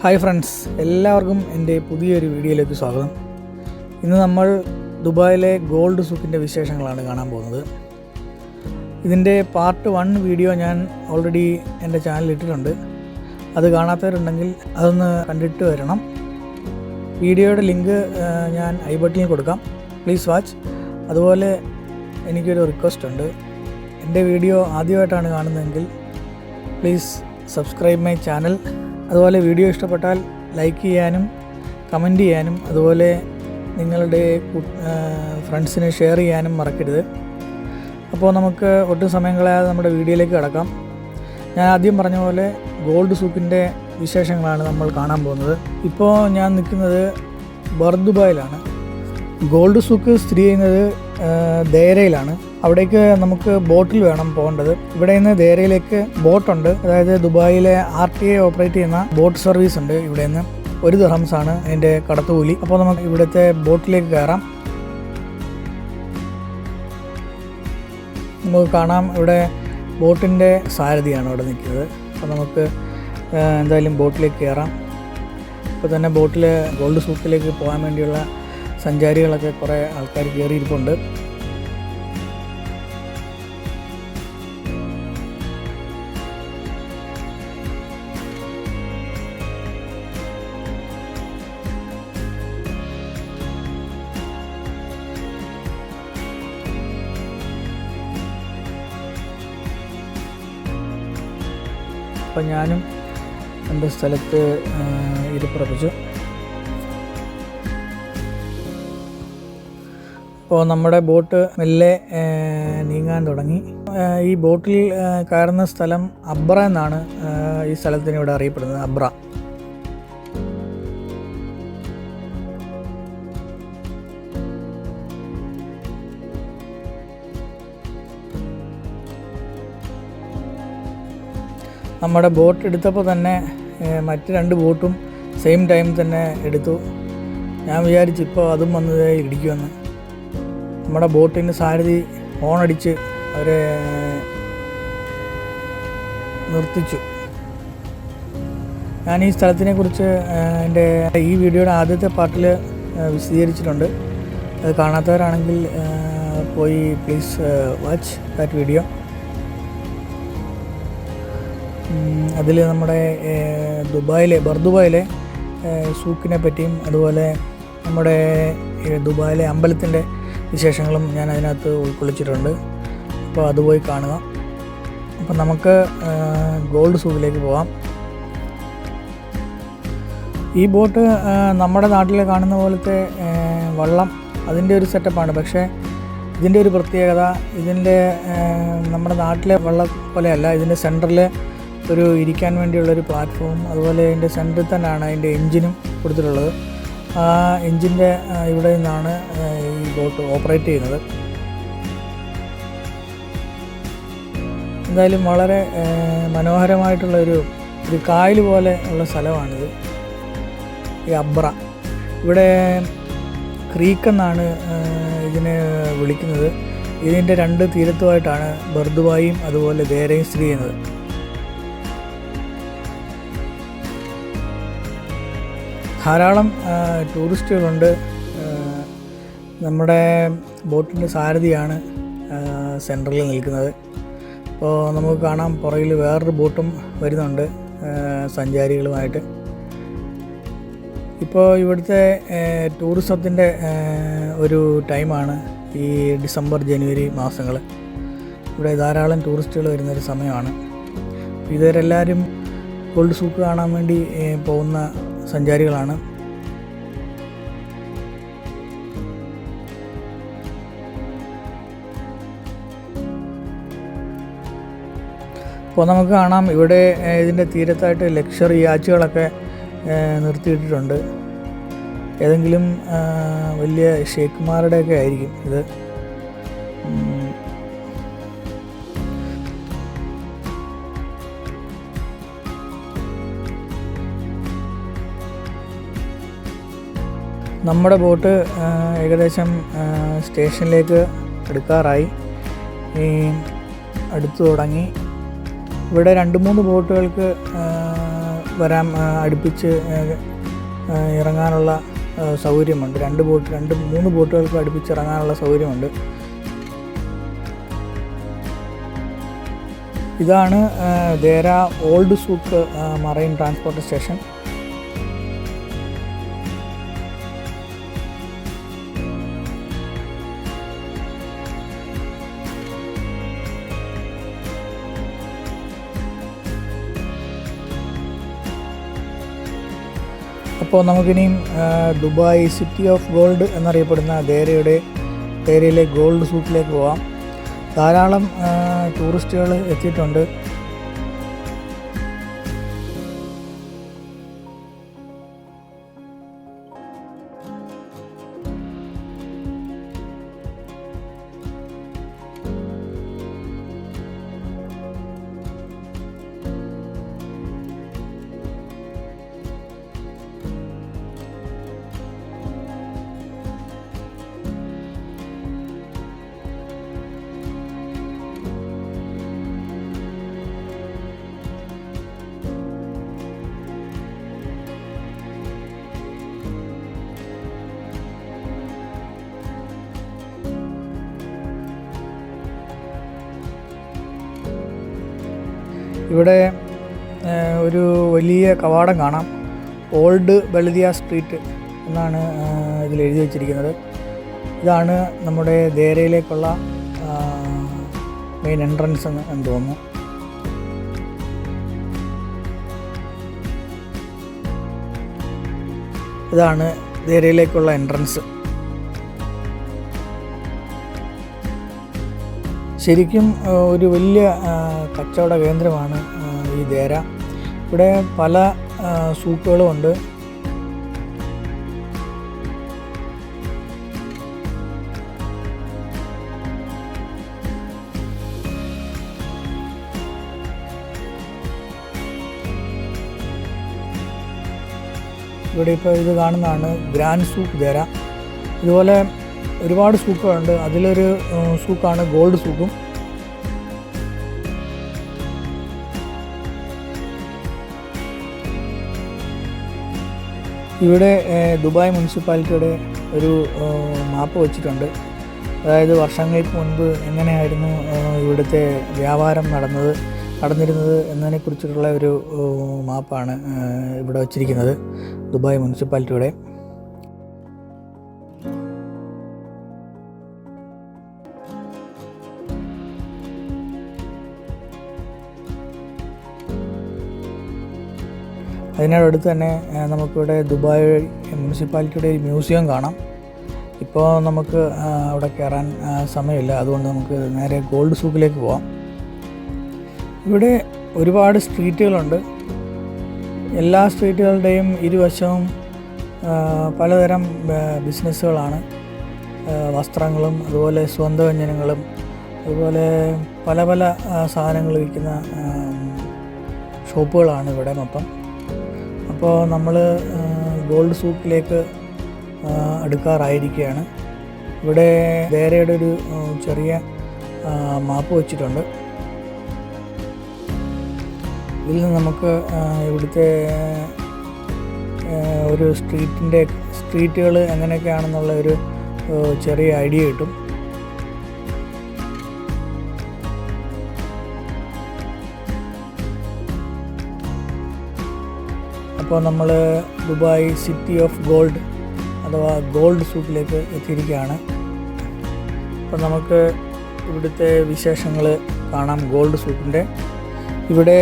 Hi friends, എല്ലാവർക്കും എൻ്റെ പുതിയൊരു വീഡിയോയിലേക്ക് സ്വാഗതം. ഇന്ന് നമ്മൾ ദുബായിലെ ഗോൾഡ് സൂക്കിൻ്റെ വിശേഷങ്ങളാണ് കാണാൻ പോകുന്നത്. ഇതിൻ്റെ പാർട്ട് 1 വീഡിയോ ഞാൻ ഓൾറെഡി എൻ്റെ ചാനലിൽ ഇട്ടിട്ടുണ്ട്. അത് കാണാത്തവരുണ്ടെങ്കിൽ അതൊന്ന് കണ്ടിട്ട് വരണം. വീഡിയോയുടെ ലിങ്ക് ഞാൻ ഐ ബട്ടണിൽ കൊടുക്കാം, പ്ലീസ് വാച്ച്. അതുപോലെ എനിക്കൊരു റിക്വസ്റ്റ് ഉണ്ട്. എൻ്റെ വീഡിയോ ആദ്യമായിട്ടാണ് കാണുന്നതെങ്കിൽ പ്ലീസ് സബ്സ്ക്രൈബ് മൈ ചാനൽ. അതുപോലെ വീഡിയോ ഇഷ്ടപ്പെട്ടാൽ ലൈക്ക് ചെയ്യാനും കമൻറ്റ് ചെയ്യാനും അതുപോലെ നിങ്ങളുടെ ഫ്രണ്ട്സിന് ഷെയർ ചെയ്യാനും മറക്കരുത്. അപ്പോൾ നമുക്ക് ഒട്ടും സമയം കളയാതെ നമ്മുടെ വീഡിയോയിലേക്ക് കടക്കാം. ഞാൻ ആദ്യം പറഞ്ഞ പോലെ ഗോൾഡ് സൂക്കിൻ്റെ വിശേഷങ്ങളാണ് നമ്മൾ കാണാൻ പോകുന്നത്. ഇപ്പോൾ ഞാൻ നിൽക്കുന്നത് ബർദുബായിലാണ്. ഗോൾഡ് സൂക്ക് സ്ഥിതി ചെയ്യുന്നത് ദേരയിലാണ്. അവിടേക്ക് നമുക്ക് ബോട്ടിൽ വേണം പോകേണ്ടത്. ഇവിടെ നിന്ന് ദേരയിലേക്ക് ബോട്ടുണ്ട്. അതായത് ദുബായിലെ RTA ഓപ്പറേറ്റ് ചെയ്യുന്ന ബോട്ട് സർവീസ് ഉണ്ട്. ഇവിടെ നിന്ന് 1 ദിർഹംസാണ് അതിൻ്റെ കടത്തുകൂലി. അപ്പോൾ നമുക്ക് ഇവിടുത്തെ ബോട്ടിലേക്ക് കയറാം. നമുക്ക് കാണാം, ഇവിടെ ബോട്ടിൻ്റെ സാരഥിയാണ് ഇവിടെ നിൽക്കുന്നത്. അപ്പോൾ നമുക്ക് എന്തായാലും ബോട്ടിലേക്ക് കയറാം. ഇപ്പോൾ തന്നെ ബോട്ടിൽ ഗോൾഡ് സൂക്കിലേക്ക് പോകാൻ വേണ്ടിയുള്ള സഞ്ചാരികളൊക്കെ കുറേ ആൾക്കാർ കയറിയിരിപ്പുണ്ട്. അപ്പം ഞാനും എൻ്റെ സ്ഥലത്ത് ഇരിപ്പുറപ്പിച്ചു. അപ്പോൾ നമ്മുടെ ബോട്ട് മെല്ലെ നീങ്ങാൻ തുടങ്ങി. ഈ ബോട്ടിൽ കയറുന്ന സ്ഥലം അബ്ര എന്നാണ് ഈ സ്ഥലത്തിന് ഇവിടെ അറിയപ്പെടുന്നത്. അബ്ര. നമ്മുടെ ബോട്ട് എടുത്തപ്പോൾ തന്നെ മറ്റ് 2 ബോട്ടും സെയിം ടൈം തന്നെ എടുത്തു. ഞാൻ വിചാരിച്ചു ഇപ്പോൾ അതും വന്നത് ഇടിക്കുമെന്ന്. നമ്മുടെ ബോട്ടിൻ്റെ സാരഥി ഹോണടിച്ച് അവരെ നിർത്തിച്ചു. ഞാൻ ഈ സ്ഥലത്തിനെക്കുറിച്ച് എൻ്റെ ഈ വീഡിയോയുടെ ആദ്യത്തെ പാർട്ടിൽ വിശദീകരിച്ചിട്ടുണ്ട്. അത് കാണാത്തവരാണെങ്കിൽ പോയി പ്ലീസ് വാച്ച് ദാറ്റ് വീഡിയോ. അതിൽ നമ്മുടെ ബർദുബായിലെ സൂക്കിനെ പറ്റിയും അതുപോലെ നമ്മുടെ ദുബായിലെ അമ്പലത്തിൻ്റെ വിശേഷങ്ങളും ഞാൻ അതിനകത്ത് ഉൾക്കൊള്ളിച്ചിട്ടുണ്ട്. അപ്പോൾ അത് പോയി കാണുക. അപ്പോൾ നമുക്ക് ഗോൾഡ് സൂക്കിലേക്ക് പോകാം. ഈ ബോട്ട് നമ്മുടെ നാട്ടിൽ കാണുന്ന പോലത്തെ വള്ളം അതിൻ്റെ ഒരു സെറ്റപ്പാണ്. പക്ഷേ ഇതിൻ്റെ ഒരു പ്രത്യേകത, ഇതിൻ്റെ നമ്മുടെ നാട്ടിലെ വള്ളം പോലെയല്ല. ഇതിൻ്റെ സെൻറ്ററിൽ ഒരു ഇരിക്കാൻ വേണ്ടിയുള്ളൊരു പ്ലാറ്റ്ഫോം, അതുപോലെ ഇതിൻ്റെ സെൻറ്ററിൽ തന്നെയാണ് അതിൻ്റെ എൻജിനും കൊടുത്തിട്ടുള്ളത്. ആ എൻജിൻ്റെ ഇവിടെ നിന്നാണ് ഈ ബോട്ട് ഓപ്പറേറ്റ് ചെയ്യുന്നത്. എന്തായാലും വളരെ മനോഹരമായിട്ടുള്ളൊരു കായൽ പോലെ ഉള്ള സ്ഥലമാണിത്, ഈ അബ്ര. ഇവിടെ ക്രീക്ക് എന്നാണ് ഇതിനെ വിളിക്കുന്നത്. ഇതിൻ്റെ 2 തീരത്തുമായിട്ടാണ് ബർദുബായും അതുപോലെ ദേരയും സ്ഥിതി ചെയ്യുന്നത്. ധാരാളം ടൂറിസ്റ്റുകളുണ്ട്. നമ്മുടെ ബോട്ടിൻ്റെ സാരഥിയാണ് സെൻറ്ററിൽ നിൽക്കുന്നത്. അപ്പോൾ നമുക്ക് കാണാം, പുറകിൽ വേറൊരു ബോട്ടും വരുന്നുണ്ട് സഞ്ചാരികളുമായിട്ട്. ഇപ്പോൾ ഇവിടുത്തെ ടൂറിസത്തിൻ്റെ ഒരു ടൈമാണ് ഈ ഡിസംബർ ജനുവരി മാസങ്ങൾ. ഇവിടെ ധാരാളം ടൂറിസ്റ്റുകൾ വരുന്നൊരു സമയമാണ്. ഇവരെല്ലാവരും ഗോൾഡ് സൂക്ക് കാണാൻ വേണ്ടി പോകുന്ന സഞ്ചാരികളാണ്. അപ്പോൾ നമുക്ക് കാണാം, ഇവിടെ ഇതിൻ്റെ തീരത്തായിട്ട് ലക്ഷറി യാച്ചുകളൊക്കെ നിർത്തിയിട്ടിട്ടുണ്ട്. ഏതെങ്കിലും വലിയ ഷേഖുമാരുടെയൊക്കെ ആയിരിക്കും ഇത്. നമ്മുടെ ബോട്ട് ഏകദേശം സ്റ്റേഷനിലേക്ക് എടുക്കാറായി, അടുത്തു തുടങ്ങി. ഇവിടെ 2-3 ബോട്ടുകൾക്ക് അടുപ്പിച്ച് ഇറങ്ങാനുള്ള സൗകര്യമുണ്ട്. 3 ബോട്ടുകൾക്ക് അടുപ്പിച്ച് ഇറങ്ങാനുള്ള സൗകര്യമുണ്ട്. ഇതാണ് Deira old souk marine transport station. അപ്പോൾ നമുക്കിനിയും ദുബായ് സിറ്റി ഓഫ് ഗോൾഡ് എന്നറിയപ്പെടുന്ന ദേരയിലെ ഗോൾഡ് സൂക്കിലേക്ക് പോകാം. ധാരാളം ടൂറിസ്റ്റുകൾ എത്തിയിട്ടുണ്ട്. ഇവിടെ ഒരു വലിയ കവാടം കാണാം. ഓൾഡ് ബൽദിയ സ്ട്രീറ്റ് എന്നാണ് ഇതിൽ എഴുതി വച്ചിരിക്കുന്നത്. ഇതാണ് നമ്മുടെ ദേരയിലേക്കുള്ള മെയിൻ എൻട്രൻസ് എന്ന് തോന്നുന്നു. ഇതാണ് ദേരയിലേക്കുള്ള എൻട്രൻസ്. ശരിക്കും ഒരു വലിയ കച്ചവട കേന്ദ്രമാണ് ഈ ദേര. ഇവിടെ പല സൂക്കുകളുമുണ്ട്. ഇവിടെ ഇപ്പോൾ ഇത് കാണുന്നതാണ് ഗ്രാൻഡ് സൂക്ക് ദേര. ഇതുപോലെ ഒരുപാട് സൂക്കുകളുണ്ട്. അതിലൊരു സൂക്കാണ് ഗോൾഡ് സൂക്കും. ഇവിടെ ദുബായ് മുനിസിപ്പാലിറ്റിയുടെ ഒരു മാപ്പ് വച്ചിട്ടുണ്ട്. അതായത് വർഷങ്ങൾക്ക് മുൻപ് എങ്ങനെയായിരുന്നു ഇവിടുത്തെ വ്യാപാരം നടന്നിരുന്നത് എന്നതിനെക്കുറിച്ചിട്ടുള്ള ഒരു മാപ്പാണ് ഇവിടെ വച്ചിരിക്കുന്നത് ദുബായ് മുനിസിപ്പാലിറ്റിയുടെ. അതിനടുത്ത് തന്നെ നമുക്കിവിടെ ദുബായ് മുനിസിപ്പാലിറ്റിയുടെ ഒരു മ്യൂസിയം കാണാം. ഇപ്പോൾ നമുക്ക് അവിടെ കയറാൻ സമയമില്ല, അതുകൊണ്ട് നമുക്ക് നേരെ ഗോൾഡ് സൂക്കിലേക്ക് പോവാം. ഇവിടെ ഒരുപാട് സ്ട്രീറ്റുകളുണ്ട്. എല്ലാ സ്ട്രീറ്റുകളുടെയും ഇരുവശവും പലതരം ബിസിനസ്സുകളാണ്. വസ്ത്രങ്ങളും അതുപോലെ സുഗന്ധവ്യഞ്ജനങ്ങളും അതുപോലെ പല പല സാധനങ്ങൾ വിൽക്കുന്ന ഷോപ്പുകളാണ് ഇവിടെ മൊത്തം. അപ്പോൾ നമ്മൾ ഗോൾഡ് സൂക്കിലേക്ക് അടുക്കാറായിരിക്കുകയാണ്. ഇവിടെ ദേരയുടെ ഒരു ചെറിയ മാപ്പ് വച്ചിട്ടുണ്ട്. ഇതിൽ നിന്ന് നമുക്ക് ഇവിടുത്തെ ഒരു സ്ട്രീറ്റുകൾ എങ്ങനെയൊക്കെയാണെന്നുള്ള ഒരു ചെറിയ ഐഡിയ കിട്ടും. അപ്പോൾ നമ്മൾ ദുബായ് സിറ്റി ഓഫ് ഗോൾഡ് അഥവാ ഗോൾഡ് സൂക്കിലേക്ക് എത്തിയിരിക്കുകയാണ്. അപ്പോൾ നമുക്ക് ഇവിടുത്തെ വിശേഷങ്ങൾ കാണാം ഗോൾഡ് സൂക്കിൻ്റെ. ഇവിടെ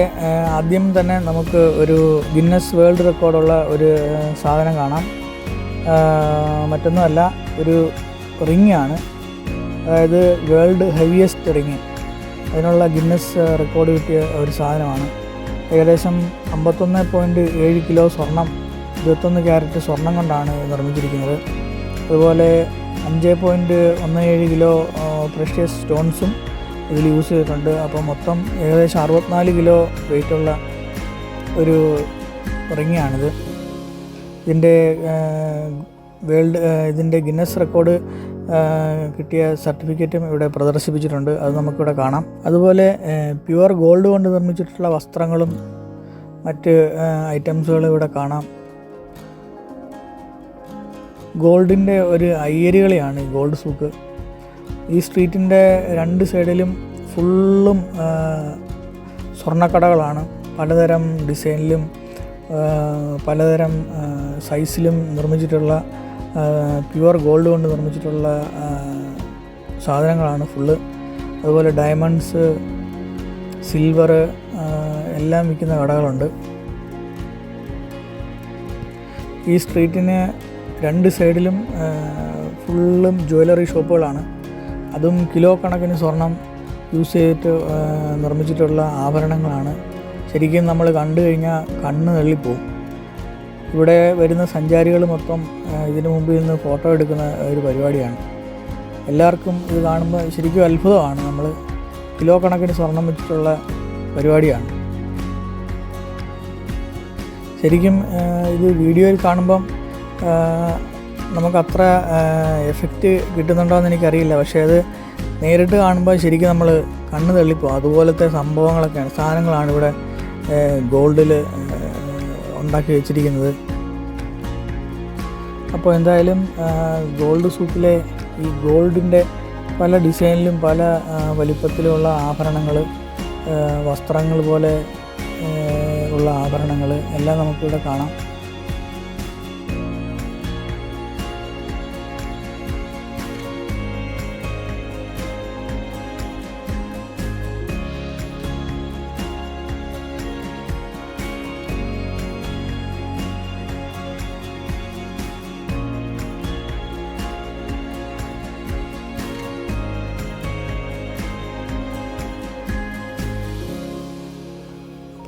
ആദ്യം തന്നെ നമുക്ക് ഒരു ഗിന്നസ് വേൾഡ് റെക്കോർഡുള്ള ഒരു സാധനം കാണാം. മറ്റൊന്നുമല്ല, ഒരു റിങ്ങാണ്. അതായത് വേൾഡ് ഹെവിയസ്റ്റ് റിങ്. അതിനുള്ള ഗിന്നസ് റെക്കോർഡ് കിട്ടിയ ഒരു സാധനമാണ്. ഏകദേശം 51.7 കിലോ സ്വർണം, 21 ക്യാരറ്റ് സ്വർണം കൊണ്ടാണ് നിർമ്മിച്ചിരിക്കുന്നത്. അതുപോലെ 5.17 കിലോ പ്രഷ്യസ് സ്റ്റോൺസും ഇതിൽ യൂസ് ചെയ്തിട്ടുണ്ട്. അപ്പോൾ മൊത്തം ഏകദേശം 64 കിലോ വെയിറ്റുള്ള ഒരു റിങ്ങാണിത്. ഇതിൻ്റെ ഗിന്നസ് റെക്കോർഡ് കിട്ടിയ സർട്ടിഫിക്കറ്റും ഇവിടെ പ്രദർശിപ്പിച്ചിട്ടുണ്ട്. അത് നമുക്കിവിടെ കാണാം. അതുപോലെ പ്യുവർ ഗോൾഡ് കൊണ്ട് നിർമ്മിച്ചിട്ടുള്ള വസ്ത്രങ്ങളും മറ്റ് ഐറ്റംസുകൾ ഇവിടെ കാണാം. ഗോൾഡിൻ്റെ ഒരു അയ്യരുകളിയാണ് ഈ ഗോൾഡ് സൂക്ക്. ഈ സ്ട്രീറ്റിൻ്റെ 2 സൈഡിലും ഫുള്ളും സ്വർണ്ണക്കടകളാണ്. പലതരം ഡിസൈനിലും പലതരം സൈസിലും നിർമ്മിച്ചിട്ടുള്ള പ്യുവർ ഗോൾഡ് കൊണ്ട് നിർമ്മിച്ചിട്ടുള്ള സാധനങ്ങളാണ് ഫുള്ള്. അതുപോലെ ഡയമണ്ട്സ്, സിൽവർ എല്ലാം വിൽക്കുന്ന കടകളുണ്ട്. ഈ സ്ട്രീറ്റിന് 2 സൈഡിലും ഫുള്ളും ജ്വല്ലറി ഷോപ്പുകളാണ്. അതും കിലോ കണക്കിന് സ്വർണം യൂസ് ചെയ്തിട്ട് നിർമ്മിച്ചിട്ടുള്ള ആഭരണങ്ങളാണ്. ശരിക്കും നമ്മൾ കണ്ടു കഴിഞ്ഞാൽ കണ്ണ് തള്ളിപ്പോവും. ഇവിടെ വരുന്ന സഞ്ചാരികൾ മൊത്തം ഇതിനു മുമ്പിൽ നിന്ന് ഫോട്ടോ എടുക്കുന്ന ഒരു പരിപാടിയാണ്. എല്ലാവർക്കും ഇത് കാണുമ്പോൾ ശരിക്കും അത്ഭുതമാണ്. നമ്മൾ കിലോ കണക്കിന് സ്വർണം വെച്ചിട്ടുള്ള പരിപാടിയാണ്. ശരിക്കും ഇത് വീഡിയോയിൽ കാണുമ്പം നമുക്കത്ര എഫക്റ്റ് കിട്ടുന്നുണ്ടോയെന്ന് എനിക്കറിയില്ല. പക്ഷേ അത് നേരിട്ട് കാണുമ്പോൾ ശരിക്കും നമ്മൾ കണ്ണ് തള്ളിപ്പോകും. അതുപോലത്തെ സംഭവങ്ങളൊക്കെയാണ്, സാധനങ്ങളാണ് ഇവിടെ ഗോൾഡിൽ ഉണ്ടാക്കി വെച്ചിരിക്കുന്നത്. അപ്പോൾ എന്തായാലും ഗോൾഡ് സൂക്കിലെ ഈ ഗോൾഡിൻ്റെ പല ഡിസൈനിലും പല വലിപ്പത്തിലുമുള്ള ആഭരണങ്ങൾ, വസ്ത്രങ്ങൾ പോലെ ഉള്ള ആഭരണങ്ങൾ എല്ലാം നമുക്കിവിടെ കാണാം.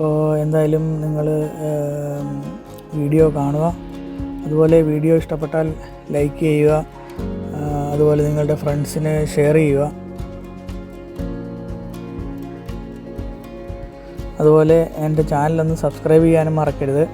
അപ്പോൾ എന്തായാലും നിങ്ങൾ വീഡിയോ കാണുക. അതുപോലെ വീഡിയോ ഇഷ്ടപ്പെട്ടാൽ ലൈക്ക് ചെയ്യുക. അതുപോലെ നിങ്ങളുടെ ഫ്രണ്ട്സിന് ഷെയർ ചെയ്യുക. അതുപോലെ എൻ്റെ ചാനലൊന്ന് സബ്സ്ക്രൈബ് ചെയ്യാനും മറക്കരുത്.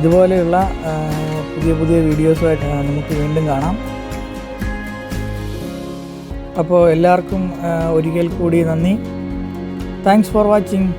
ഇതുപോലെയുള്ള പുതിയ പുതിയ വീഡിയോസുമായിട്ട് നമുക്ക് വീണ്ടും കാണാം. അപ്പോൾ എല്ലാവർക്കും ഒരിക്കൽ കൂടി നന്ദി. Thanks for watching.